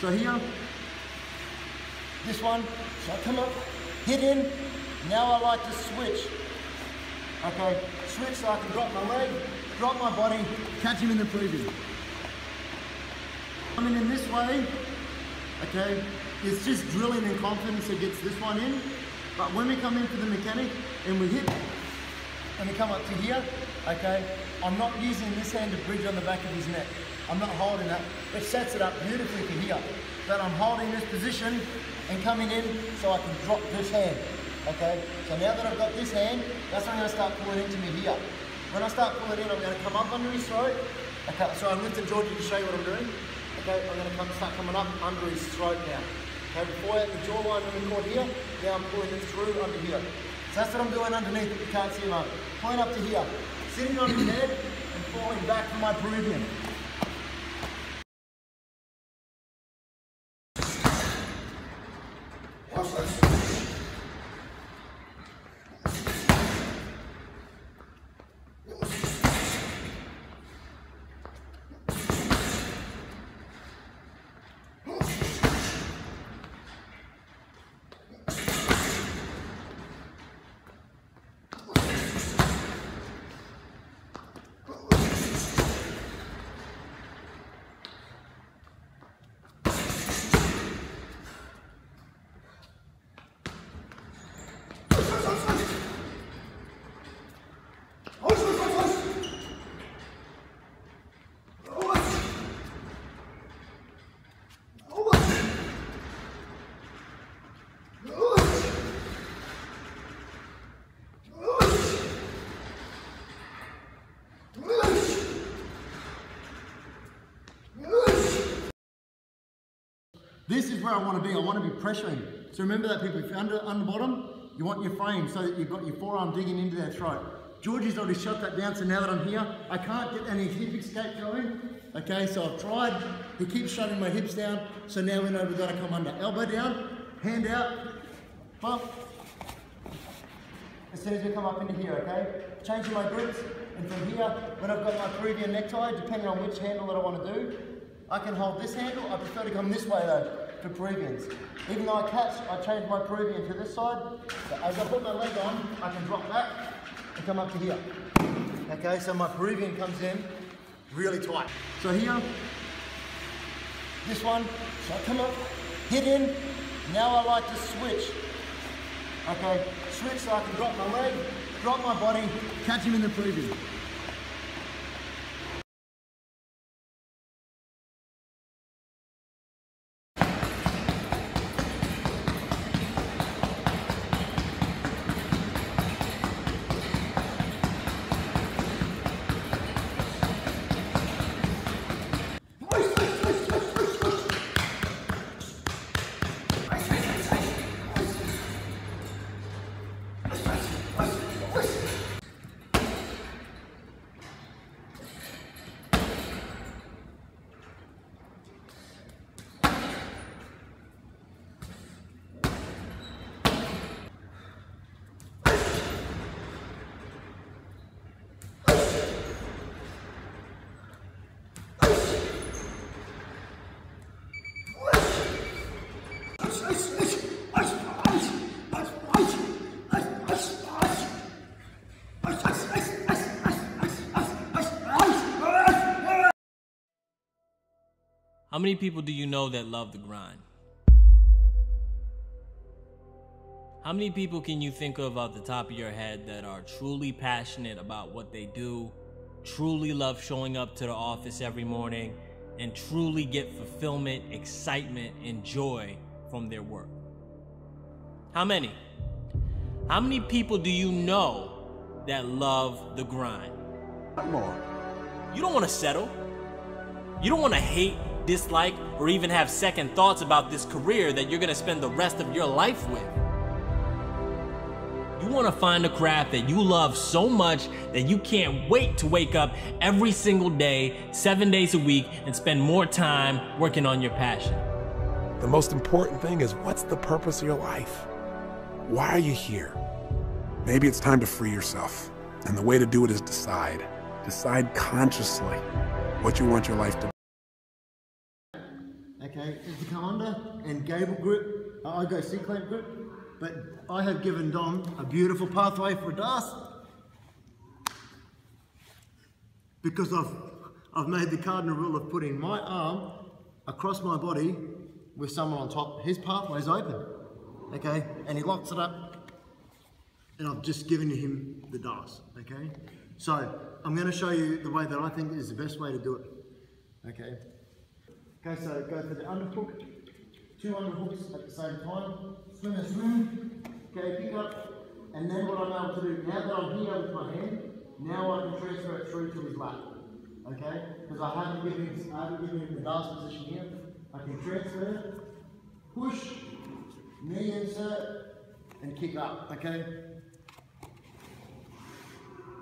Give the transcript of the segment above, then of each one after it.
So here, this one, so I come up, hit in, now I like to switch. Okay, switch so I can drop my leg, drop my body, catch him in the preview. Coming in this way, okay, it's just drilling and confidence that gets this one in. But when we come in for the mechanic and we hit, and we come up to here, okay, I'm not using this hand to bridge on the back of his neck. I'm not holding that, which sets it up beautifully for here. But I'm holding this position and coming in so I can drop this hand, okay? So now that I've got this hand, that's when I'm gonna start pulling into me here. When I start pulling in, I'm gonna come up under his throat. Okay, so I'm lifting Georgie to show you what I'm doing. Okay, I'm gonna start coming up under his throat now. Okay, before the jawline really caught here, now I'm pulling it through under here. So that's what I'm doing underneath it, you can't see him. Pulling up to here, sitting on his head and falling back from my Peruvian. This is where I want to be. I want to be pressuring. So remember that, people, if you're under bottom, you want your frame so that you've got your forearm digging into their throat. Georgie's already shot that down, so now that I'm here, I can't get any hip escape going. Okay, so I've tried. He keeps shutting my hips down, so now we know we've got to come under. Elbow down, hand out, bump. As soon as we come up into here, okay? Changing my grips, and from here, when I've got my Peruvian necktie, depending on which handle that I want to do, I can hold this handle. I prefer to come this way though, for Peruvians. Even though I catch, I change my Peruvian to this side. So as I put my leg on, I can drop back and come up to here. Okay, so my Peruvian comes in really tight. So here, this one, so I come up, hit in, now I like to switch. Okay, switch so I can drop my leg, drop my body, catch him in the Peruvian. How many people do you know that love the grind? How many people can you think of off the top of your head that are truly passionate about what they do, truly love showing up to the office every morning, and truly get fulfillment, excitement, and joy from their work? How many? How many people do you know that love the grind? More. You don't want to settle. You don't want to hate, dislike, or even have second thoughts about this career that you're going to spend the rest of your life with. You want to find a craft that you love so much that you can't wait to wake up every single day, 7 days a week, and spend more time working on your passion. The most important thing is, what's the purpose of your life? Why are you here? Maybe it's time to free yourself. And the way to do it is decide. Decide consciously what you want your life to be. okay, is to come under and gable grip. I go C-clamp grip, but I have given Dom a beautiful pathway for a dance because I've made the cardinal rule of putting my arm across my body with someone on top. His pathway's open, okay, and he locks it up, and I've just given him the dance, okay. So I'm going to show you the way that I think is the best way to do it, okay. Okay, so go for the underhook, 2 underhooks at the same time, swim and swim, okay, pick up, and then what I'm able to do, now that I'm here with my hand, now I can transfer it through to his lap, okay, because I haven't given him the dance position here. I can transfer, push, knee insert, and kick up, okay,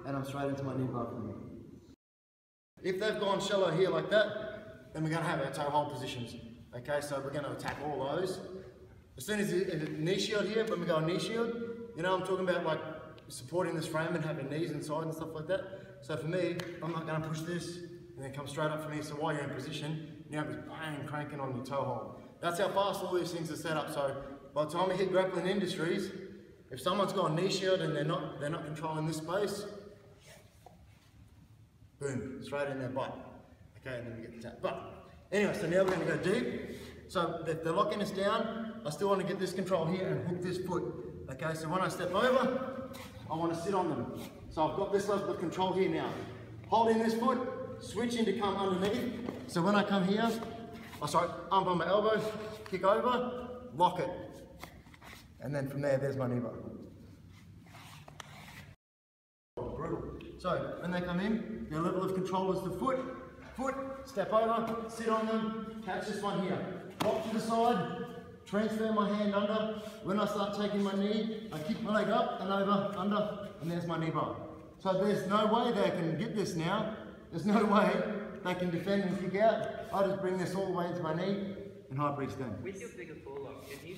and I'm straight into my knee bar from here. If they've gone shallow here like that, then we're going to have our toe hold positions. Okay, so we're going to attack all those. As soon as a knee shield here, when we go a knee shield, you know I'm talking about like supporting this frame and having knees inside and stuff like that. So for me, I'm not going to push this and then come straight up from here. So while you're in position, you know, just bang, cranking on your toe hold. That's how fast all these things are set up. So by the time we hit grappling industries, if someone's got a knee shield and they're not controlling this space, boom, straight in their butt. Okay, and then we get the tap. But anyway, so now we're going to go deep. So if they're locking us down, I still want to get this control here and hook this foot. Okay, so when I step over, I want to sit on them. So I've got this level of control here now. Holding this foot, switching to come underneath. So when I come here, arm on my elbow, kick over, lock it. And then from there's my knee bar. Brutal. So when they come in, their level of control is the foot, step over, sit on them, catch this one here. Drop to the side, transfer my hand under. When I start taking my knee, I kick my leg up and over, under, and there's my knee bar. So there's no way they can get this now. There's no way they can defend and kick out. I just bring this all the way into my knee and high bridge down. With your bigger forelock, can you...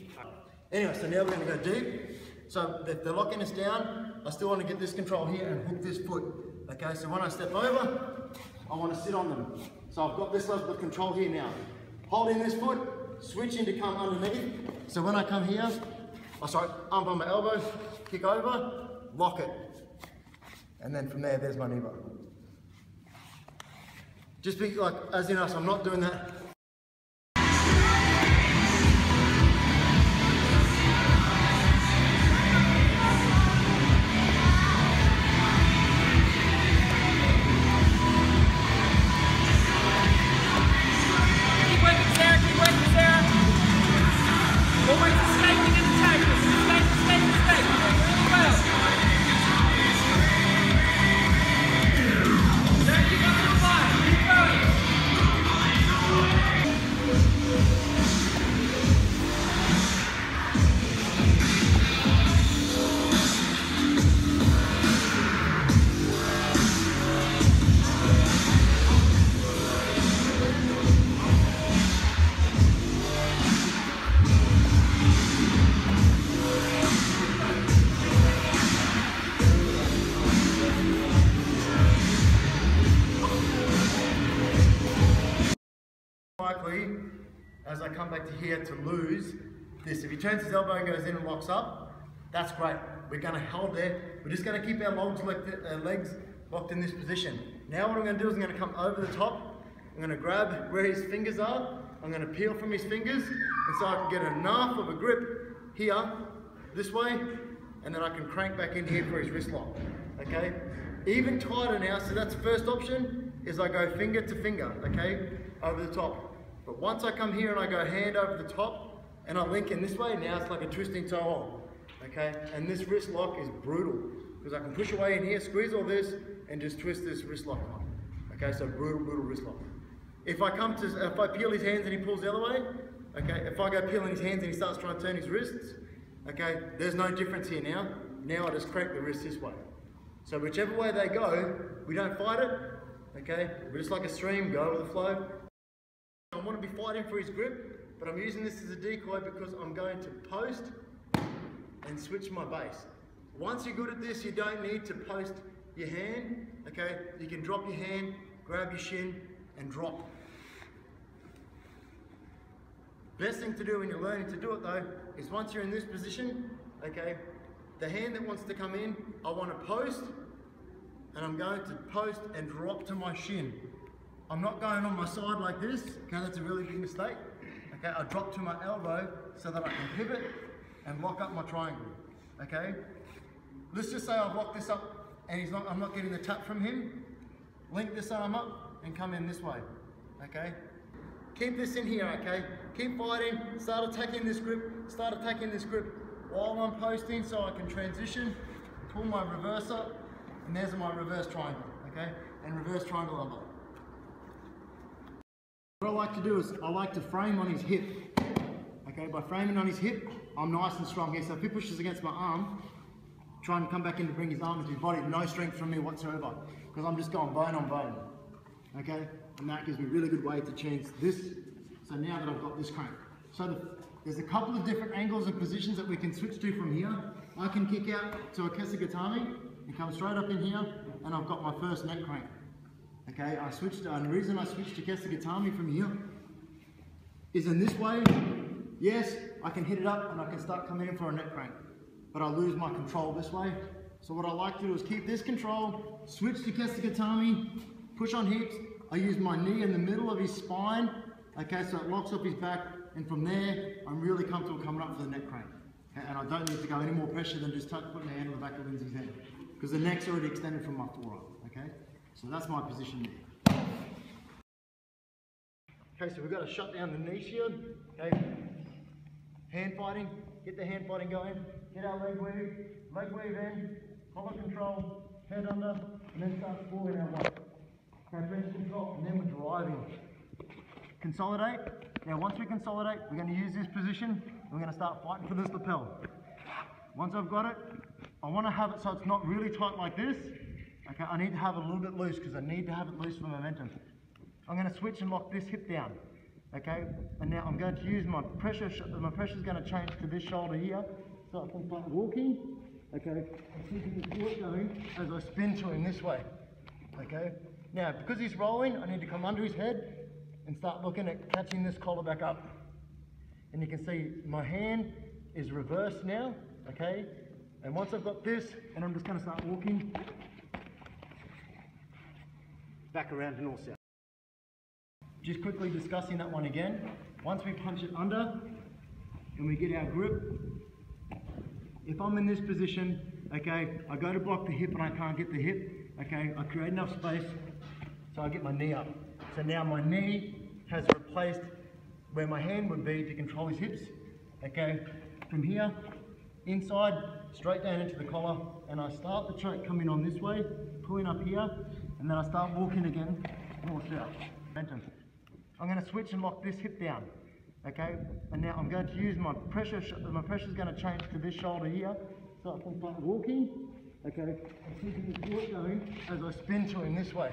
Anyway, so now we're going to go deep. So if they're locking us down, I still want to get this control here and hook this foot. Okay, so when I step over, I want to sit on them. So I've got this level of control here now. Holding this foot, switching to come underneath. So when I come here, arm on my elbow, kick over, lock it. And then from there's my knee bar. Just be like, as in us, I'm not doing that. Likely, as I come back to here, to lose this. If he turns his elbow and goes in and locks up, that's great. We're going to hold there. We're just going to keep our legs locked in this position. Now what I'm going to do is I'm going to come over the top. I'm going to grab where his fingers are. I'm going to peel from his fingers, and so I can get enough of a grip here, this way, and then I can crank back in here for his wrist lock. Okay? Even tighter now, so that's the first option, is I go finger to finger, okay, over the top. But once I come here and I go hand over the top, and I link in this way, now it's like a twisting toe hold, okay? And this wrist lock is brutal, because I can push away in here, squeeze all this, and just twist this wrist lock on. Okay, so brutal wrist lock. If I peel his hands and he pulls the other way, okay, if I go peeling his hands and he starts trying to turn his wrists, okay, there's no difference here now. Now I just crank the wrist this way. So whichever way they go, we don't fight it, okay? We're just like a stream, go with the flow. I want to be fighting for his grip, but I'm using this as a decoy because I'm going to post and switch my base. Once you're good at this, you don't need to post your hand, okay? You can drop your hand, grab your shin, and drop. Best thing to do when you're learning to do it though, is once you're in this position, okay, the hand that wants to come in, I want to post, and I'm going to post and drop to my shin. I'm not going on my side like this, okay, that's a really big mistake. Okay, I drop to my elbow so that I can pivot and lock up my triangle, okay? Let's just say I've locked this up and I'm not getting the tap from him. Link this arm up and come in this way, okay? Keep this in here, okay? Keep fighting, start attacking this grip while I'm posting so I can transition, pull my reverse up, and there's my reverse triangle, okay? And reverse triangle elbow. What I like to do is I like to frame on his hip. Okay, by framing on his hip, I'm nice and strong here. So if he pushes against my arm, try and come back in to bring his arm into his body. No strength from me whatsoever, because I'm just going bone on bone. Okay, and that gives me a really good way to change this. So now that I've got this crank. So there's a couple of different angles and positions that we can switch to from here. I can kick out to a Kesa Gatame and come straight up in here, and I've got my first neck crank. Okay, and the reason I switched to Kesa Gatame from here is in this way, yes, I can hit it up and I can start coming in for a neck crank, but I lose my control this way. So what I like to do is keep this control, switch to Kesa Gatame, push on hips, I use my knee in the middle of his spine, okay, so it locks up his back, and from there, I'm really comfortable coming up for the neck crank. Okay, and I don't need to go any more pressure than just putting my hand on the back of Lindsay's head, because the neck's already extended from my forearm, okay? So that's my position there. Okay, so we've got to shut down the knee shield. Okay, hand fighting, get the hand fighting going, get our leg weave in, collar control, head under, and then start falling our way. Okay, press control, and then we're driving. Consolidate. Now once we consolidate, we're going to use this position, and we're going to start fighting for this lapel. Once I've got it, I want to have it so it's not really tight like this. Okay, I need to have it a little bit loose because I need to have it loose for momentum. I'm going to switch and lock this hip down. Okay, and now I'm going to use my pressure. My pressure is going to change to this shoulder here, so I can start walking. Okay, and keeping the foot going as I spin to him this way. Okay, now because he's rolling, I need to come under his head and start looking at catching this collar back up. And you can see my hand is reversed now. Okay, and once I've got this, and I'm just going to start walking back around to north south. Just quickly discussing that one again. Once we punch it under and we get our grip, if I'm in this position, okay, I go to block the hip and I can't get the hip, okay, I create enough space so I get my knee up. So now my knee has replaced where my hand would be to control his hips, okay. From here, inside, straight down into the collar, and I start the choke coming on this way, pulling up here, and then I start walking again, north-south. Momentum. I'm going to switch and lock this hip down, okay? And now I'm going to use my pressure is going to change to this shoulder here, so I can start walking, okay? And keeping the foot going as I spin to him this way,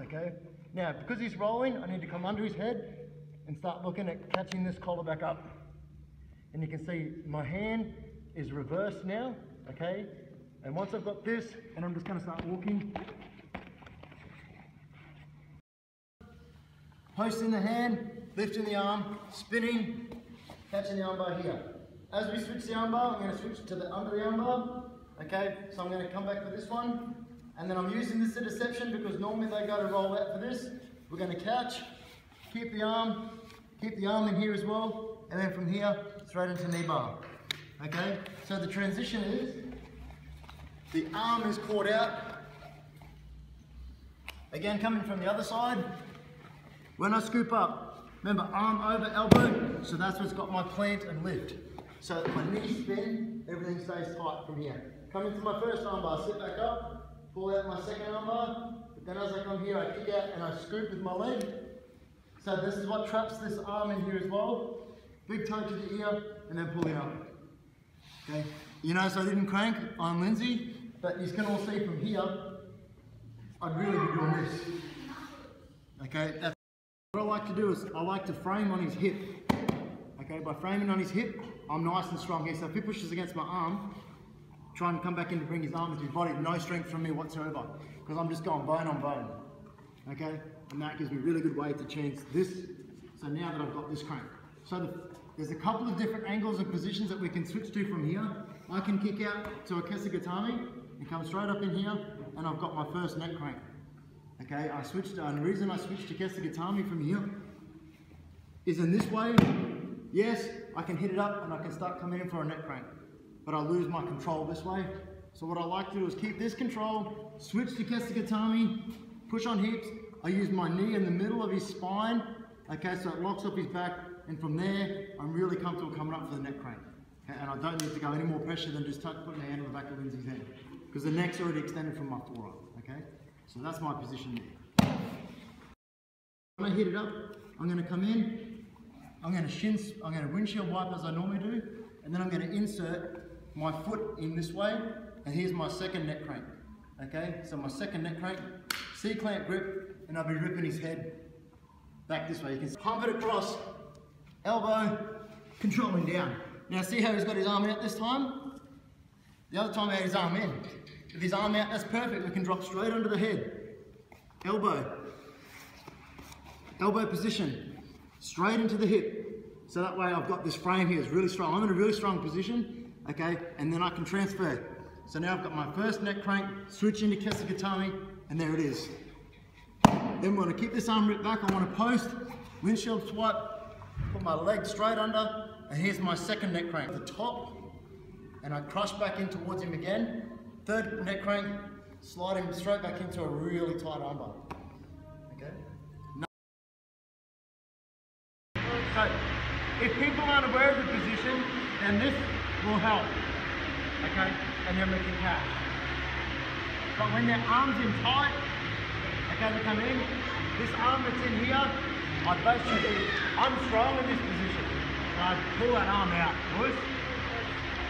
okay? Now, because he's rolling, I need to come under his head and start looking at catching this collar back up. And you can see my hand is reversed now, okay? And once I've got this, and I'm just going to start walking. Posting the hand, lifting the arm, spinning, catching the armbar here. As we switch the armbar, I'm going to switch to the under the armbar. Okay, so I'm going to come back for this one. And then I'm using this as a deception because normally they go to roll out for this. We're going to catch, keep the arm in here as well. And then from here, straight into Kneebar. Okay, so the transition is, the arm is caught out. Again, coming from the other side. When I scoop up, remember arm over elbow, so that's what's got my plant and lift. So that my knees spin, everything stays tight from here. Coming to my first armbar, sit back up, pull out my second armbar, but then as I come here, I kick out and I scoop with my leg. So this is what traps this arm in here as well. Big toe to the ear, and then pull it up. Okay, you notice I didn't crank on Lindsay, but you can all see from here, I'd really be doing this. Okay, that's what I like to do is I like to frame on his hip. Okay, by framing on his hip, I'm nice and strong here. So if he pushes against my arm, try and come back in to bring his arm into his body. No strength from me whatsoever, because I'm just going bone on bone. Okay, and that gives me a really good way to change this. So now that I've got this crank. So there's a couple of different angles and positions that we can switch to from here. I can kick out to a Kesa Gatame and come straight up in here, and I've got my first neck crank. Okay, and the reason I switched to Kesa Gatame from here is in this way. Yes, I can hit it up and I can start coming in for a neck crank, but I lose my control this way. So what I like to do is keep this control, switch to Kesa Gatame, push on hips. I use my knee in the middle of his spine, okay, so it locks up his back, and from there, I'm really comfortable coming up for the neck crank. Okay, and I don't need to go any more pressure than just putting my hand on the back of Lindsay's head, because the neck's already extended from my forearm, okay? So that's my position there. When I hit it up, I'm gonna come in, I'm gonna windshield wipe as I normally do, and then I'm gonna insert my foot in this way, and here's my second neck crank, okay? So my second neck crank, C-clamp grip, and I'll be ripping his head back this way. You can pump it across, elbow, controlling down. Now see how he's got his arm out this time? The other time he had his arm in. With his arm out, that's perfect. We can drop straight under the head. Elbow. Elbow position. Straight into the hip. So that way I've got this frame here, it's really strong. I'm in a really strong position, okay? And then I can transfer. So now I've got my first neck crank, switch into Kesa Gatame, and there it is. Then we want to keep this arm ripped back. I want to post, windshield swipe, put my leg straight under, and here's my second neck crank. The top, and I crush back in towards him again. Third neck crank, slide him straight back into a really tight armbar. Okay? So, if people aren't aware of the position, then this will help. Okay? And then we can catch. But when their arm's in tight, okay, they come in, this arm that's in here, I'm strong in this position. So I pull that arm out, push,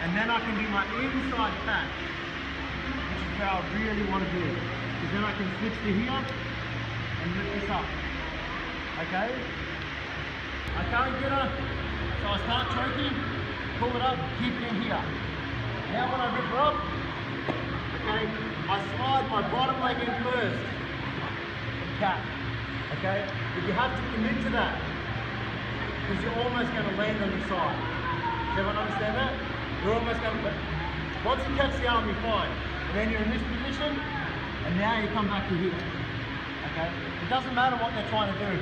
and then I can do my inside catch, which is how I really want to do it. Because then I can switch to here and lift this up. Okay? I can't get her, so I start choking, pull it up, keep it in here. Now when I rip her up, okay, I slide my bottom leg in first. Catch. Okay? But you have to commit to that, because you're almost going to land on your side. Does everyone understand that? You're almost going to, once you catch the arm, you're fine. And then you're in this position, and now you come back to here. Okay? It doesn't matter what they're trying to do.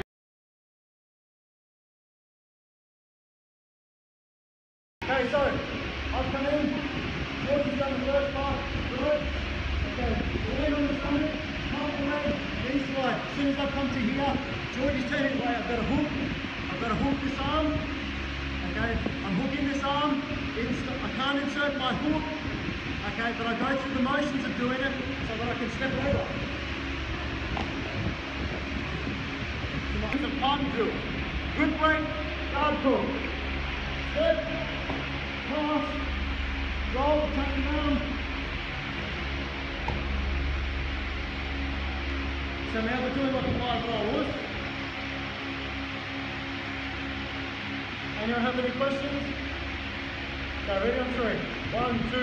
Okay, so I've come in, George's done the first part, good. Okay, land on the stomach, half the leg, knee slide. As soon as I come to here, George is turning away. I've got to hook this arm. Okay, I'm hooking this arm. I can't insert my hook. Okay, but I go through the motions of doing it so that I can step over. It's a palm drill. Good break, hard pull. Step, pass, roll, tuck it down. So now we're doing like a live roll. Anyone have any questions? Okay, ready on three. 1, 2.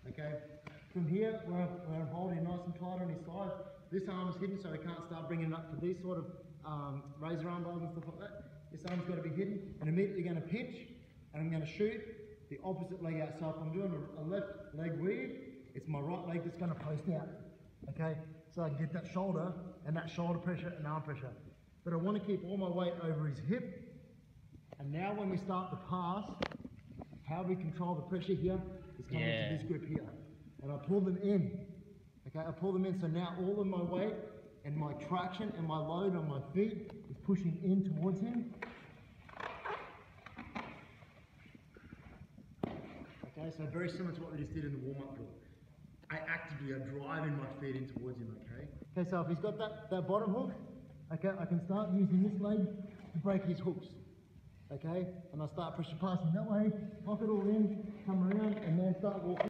Okay, from here where I'm holding nice and tight on his side, this arm is hidden so he can't start bringing it up to these sort of razor arm bars and stuff like that. This arm's got to be hidden, and immediately going to pinch, and I'm going to shoot the opposite leg out. So if I'm doing a left leg weave, it's my right leg that's going to post out. Okay, so I can get that shoulder and that shoulder pressure and arm pressure. But I want to keep all my weight over his hip. And now when we start the pass, how we control the pressure here is coming to this grip here. And I pull them in. Okay, I pull them in, so now all of my weight and my traction and my load on my feet is pushing in towards him. Okay, so very similar to what we just did in the warm-up drill. I actively are driving my feet in towards him, okay? Okay, so if he's got that bottom hook, okay, I can start using this leg to break his hooks. Okay, and I start pressure passing that way, lock it all in, come around, and then start walking.